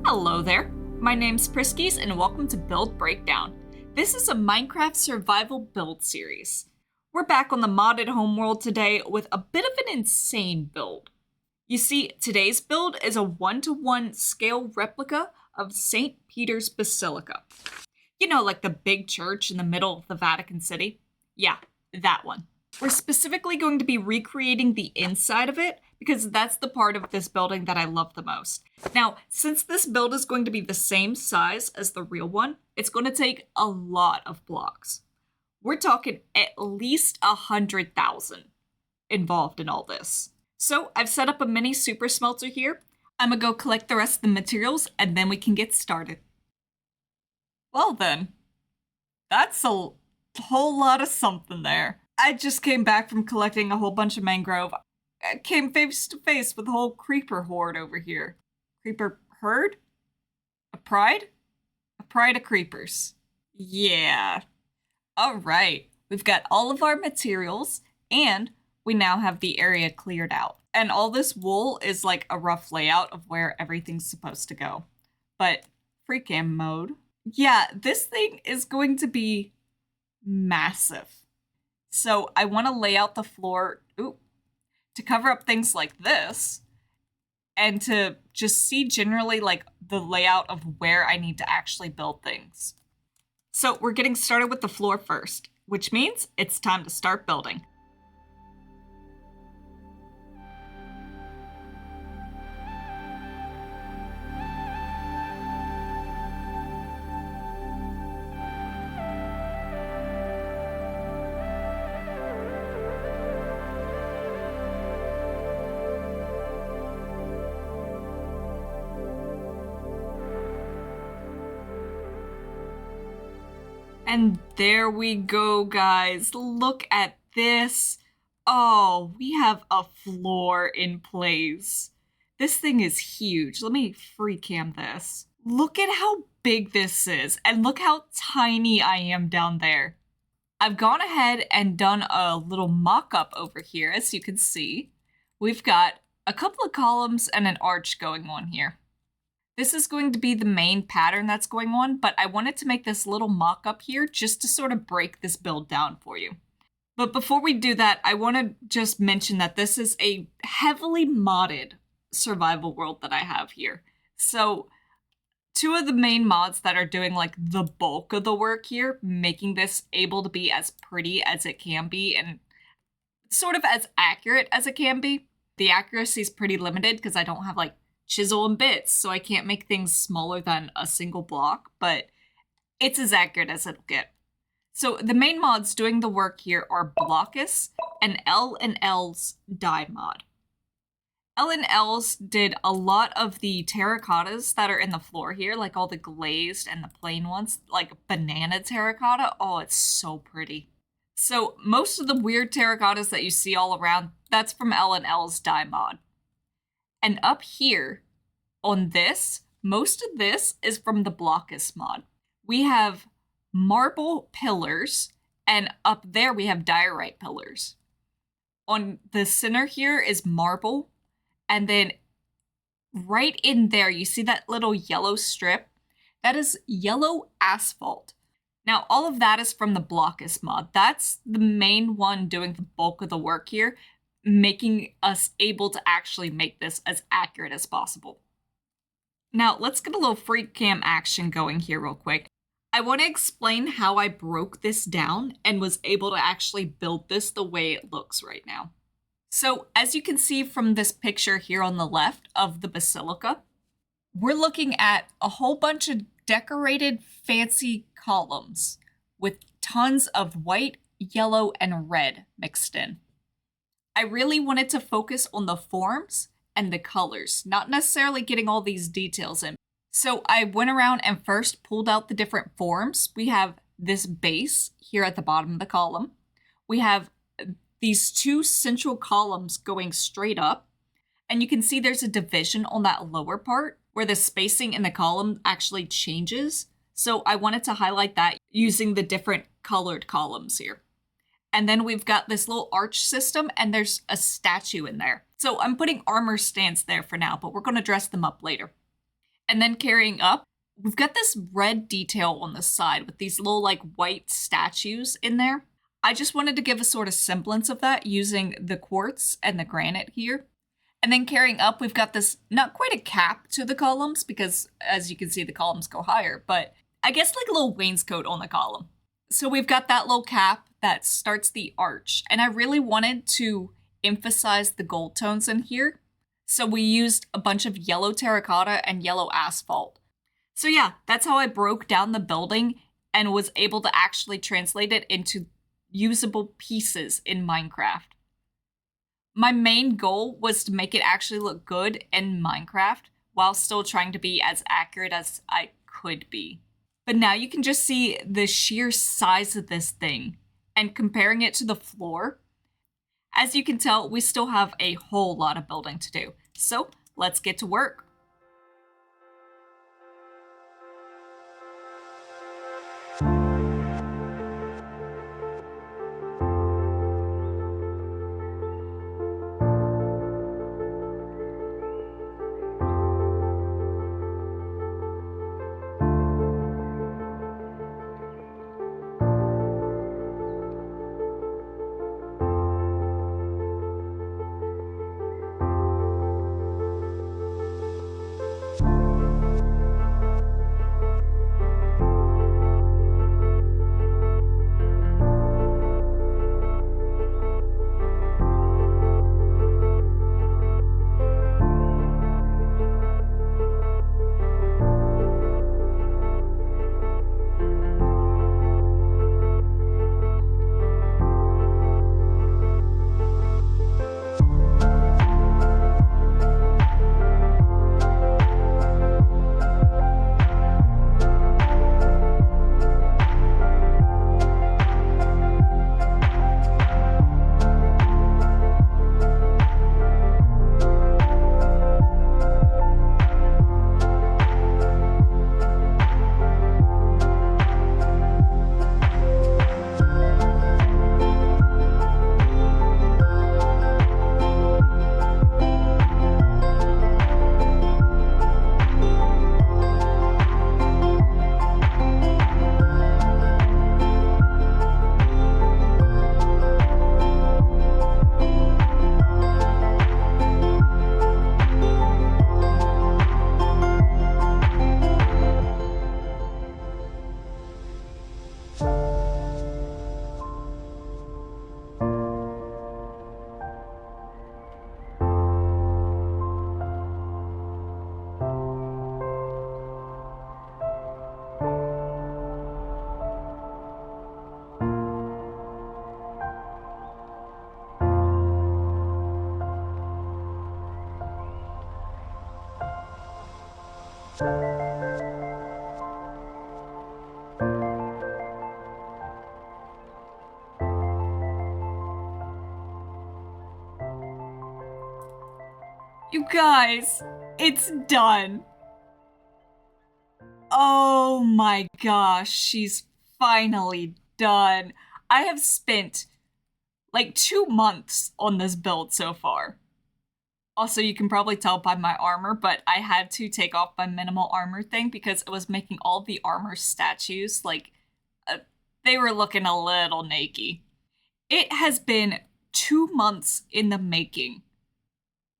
Hello there, my name's Priskys and welcome to Build Breakdown. This is a Minecraft survival build series. We're back on the modded homeworld today with a bit of an insane build. You see, today's build is a 1-to-1 scale replica of St. Peter's Basilica. You know, like the big church in the middle of the Vatican City? Yeah, that one. We're specifically going to be recreating the inside of it because that's the part of this building that I love the most. Now, since this build is going to be the same size as the real one, it's going to take a lot of blocks. We're talking at least 100,000 involved in all this. So I've set up a mini super smelter here. I'm gonna go collect the rest of the materials and then we can get started. Well then, that's a whole lot of something there. I just came back from collecting a whole bunch of mangrove. I came face to face with a whole creeper horde over here. Creeper herd? A pride? A pride of creepers. Yeah. Alright, we've got all of our materials and we now have the area cleared out. And all this wool is like a rough layout of where everything's supposed to go. But free cam mode. Yeah, this thing is going to be massive. So I want to lay out the floor to cover up things like this and to just see generally like the layout of where I need to actually build things. So we're getting started with the floor first, which means it's time to start building. And there we go, guys. Look at this. Oh, we have a floor in place. This thing is huge. Let me free cam this. Look at how big this is, and look how tiny I am down there. I've gone ahead and done a little mock-up over here, as you can see. We've got a couple of columns and an arch going on here. This is going to be the main pattern that's going on, but I wanted to make this little mock-up here just to sort of break this build down for you. But before we do that, I want to just mention that this is a heavily modded survival world that I have here. So two of the main mods that are doing like the bulk of the work here, making this able to be as pretty as it can be and sort of as accurate as it can be. The accuracy is pretty limited because I don't have like chisel and bits, so I can't make things smaller than a single block, but it's as accurate as it'll get. So the main mods doing the work here are Blockus and L&L's dye mod. L&L's did a lot of the terracottas that are in the floor here, like all the glazed and the plain ones, like banana terracotta. Oh, it's so pretty. So most of the weird terracottas that you see all around, that's from L&L's dye mod. And up here on this, most of this is from the Blockus mod. We have marble pillars, and up there we have diorite pillars. On the center here is marble, and then right in there, you see that little yellow strip? That is yellow asphalt. Now, all of that is from the Blockus mod. That's the main one doing the bulk of the work here, making us able to actually make this as accurate as possible. Now, let's get a little free cam action going here real quick. I want to explain how I broke this down and was able to actually build this the way it looks right now. So, as you can see from this picture here on the left of the Basilica, we're looking at a whole bunch of decorated fancy columns with tons of white, yellow, and red mixed in. I really wanted to focus on the forms and the colors, not necessarily getting all these details in. So I went around and first pulled out the different forms. We have this base here at the bottom of the column. We have these two central columns going straight up. And you can see there's a division on that lower part where the spacing in the column actually changes. So I wanted to highlight that using the different colored columns here. And then we've got this little arch system, and there's a statue in there. So I'm putting armor stands there for now, but we're going to dress them up later. And then carrying up, we've got this red detail on the side with these little like white statues in there. I just wanted to give a sort of semblance of that using the quartz and the granite here. And then carrying up, we've got this, not quite a cap to the columns, because as you can see, the columns go higher, but I guess like a little wainscot on the column. So we've got that little cap that starts the arch. And I really wanted to emphasize the gold tones in here. So we used a bunch of yellow terracotta and yellow asphalt. So yeah, that's how I broke down the building and was able to actually translate it into usable pieces in Minecraft. My main goal was to make it actually look good in Minecraft while still trying to be as accurate as I could be. But now you can just see the sheer size of this thing and comparing it to the floor. As you can tell, we still have a whole lot of building to do. So let's get to work. You guys, it's done. Oh my gosh, she's finally done. I have spent like 2 months on this build so far. Also, you can probably tell by my armor, but I had to take off my minimal armor thing because it was making all the armor statues, like, they were looking a little naked. It has been 2 months in the making,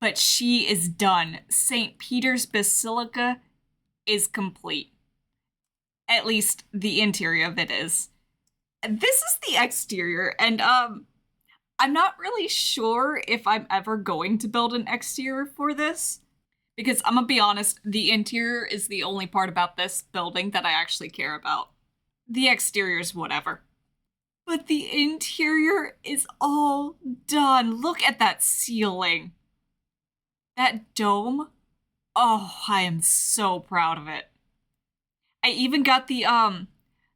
but she is done. St. Peter's Basilica is complete. At least the interior of it is. This is the exterior, and I'm not really sure if I'm ever going to build an exterior for this. Because I'm gonna be honest, the interior is the only part about this building that I actually care about. The exterior is whatever. But the interior is all done. Look at that ceiling. That dome. Oh, I am so proud of it. I even got the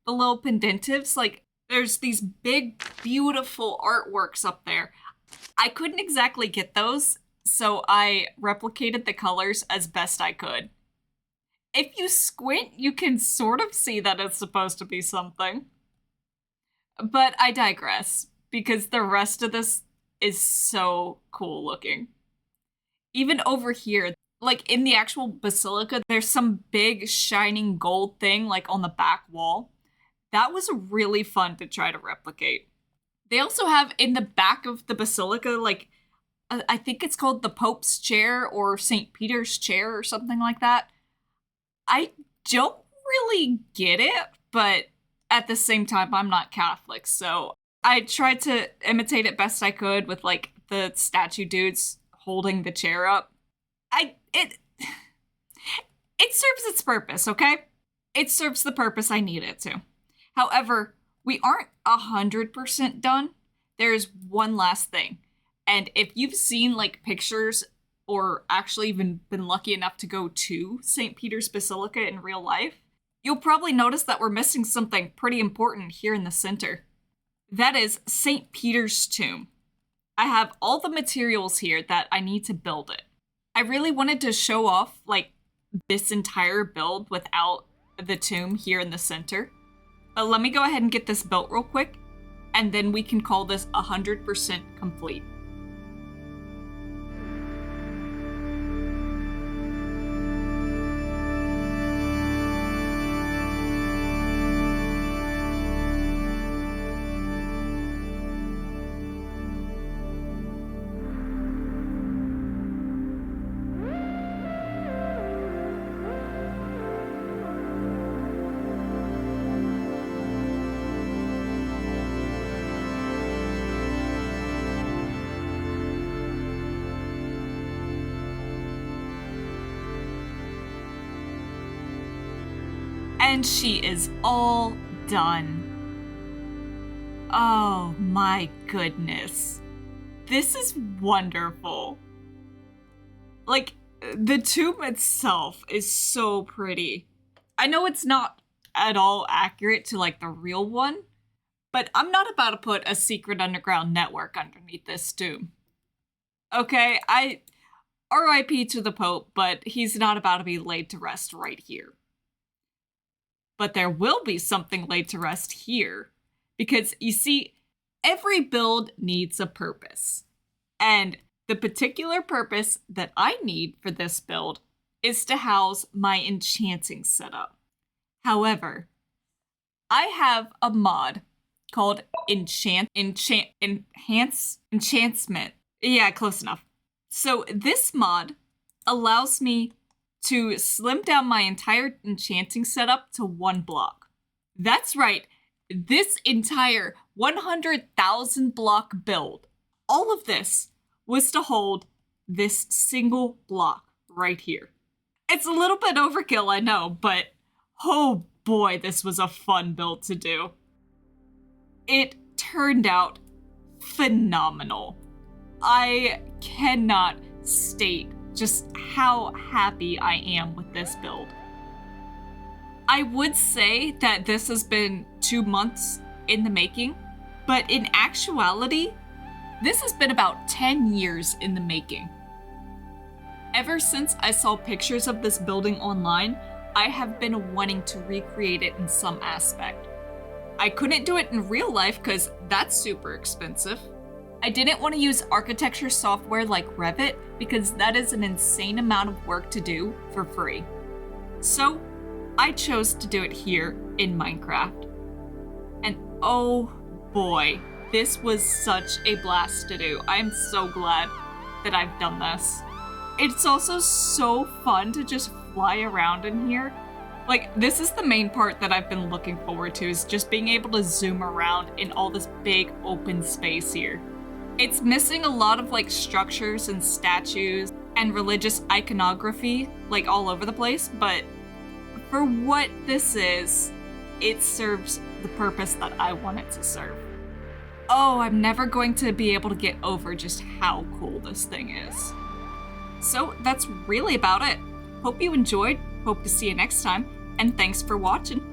little pendentives, like there's these big, beautiful artworks up there. I couldn't exactly get those, so I replicated the colors as best I could. If you squint, you can sort of see that it's supposed to be something. But I digress, because the rest of this is so cool looking. Even over here, like in the actual basilica, there's some big shining gold thing like on the back wall. That was really fun to try to replicate. They also have in the back of the basilica, like, I think it's called the Pope's chair or St. Peter's chair or something like that. I don't really get it, but at the same time, I'm not Catholic, so I tried to imitate it best I could with like the statue dudes holding the chair up. It serves its purpose, okay? It serves the purpose I need it to. However, we aren't 100% done. There's one last thing. And if you've seen like pictures or actually even been lucky enough to go to St. Peter's Basilica in real life, you'll probably notice that we're missing something pretty important here in the center. That is St. Peter's tomb. I have all the materials here that I need to build it. I really wanted to show off like this entire build without the tomb here in the center. But let me go ahead and get this built real quick, and then we can call this 100% complete. And she is all done. Oh my goodness. This is wonderful. Like, the tomb itself is so pretty. I know it's not at all accurate to like the real one, but I'm not about to put a secret underground network underneath this tomb. Okay, RIP to the Pope, but he's not about to be laid to rest right here. But there will be something laid to rest here. Because, you see, every build needs a purpose. And the particular purpose that I need for this build is to house my enchanting setup. However, I have a mod called Enchantment. Yeah, close enough. So this mod allows me to slim down my entire enchanting setup to 1 block. That's right, this entire 100,000 block build, all of this was to hold this single block right here. It's a little bit overkill, I know, but oh boy, this was a fun build to do. It turned out phenomenal. I cannot state just how happy I am with this build. I would say that this has been 2 months in the making, but in actuality, this has been about 10 years in the making. Ever since I saw pictures of this building online, I have been wanting to recreate it in some aspect. I couldn't do it in real life because that's super expensive. I didn't want to use architecture software like Revit because that is an insane amount of work to do for free. So I chose to do it here in Minecraft. And oh boy, this was such a blast to do. I am so glad that I've done this. It's also so fun to just fly around in here. Like, this is the main part that I've been looking forward to, is just being able to zoom around in all this big open space here. It's missing a lot of like structures and statues and religious iconography like all over the place, but for what this is, it serves the purpose that I want it to serve. Oh, I'm never going to be able to get over just how cool this thing is. So that's really about it. Hope you enjoyed, hope to see you next time, and thanks for watching.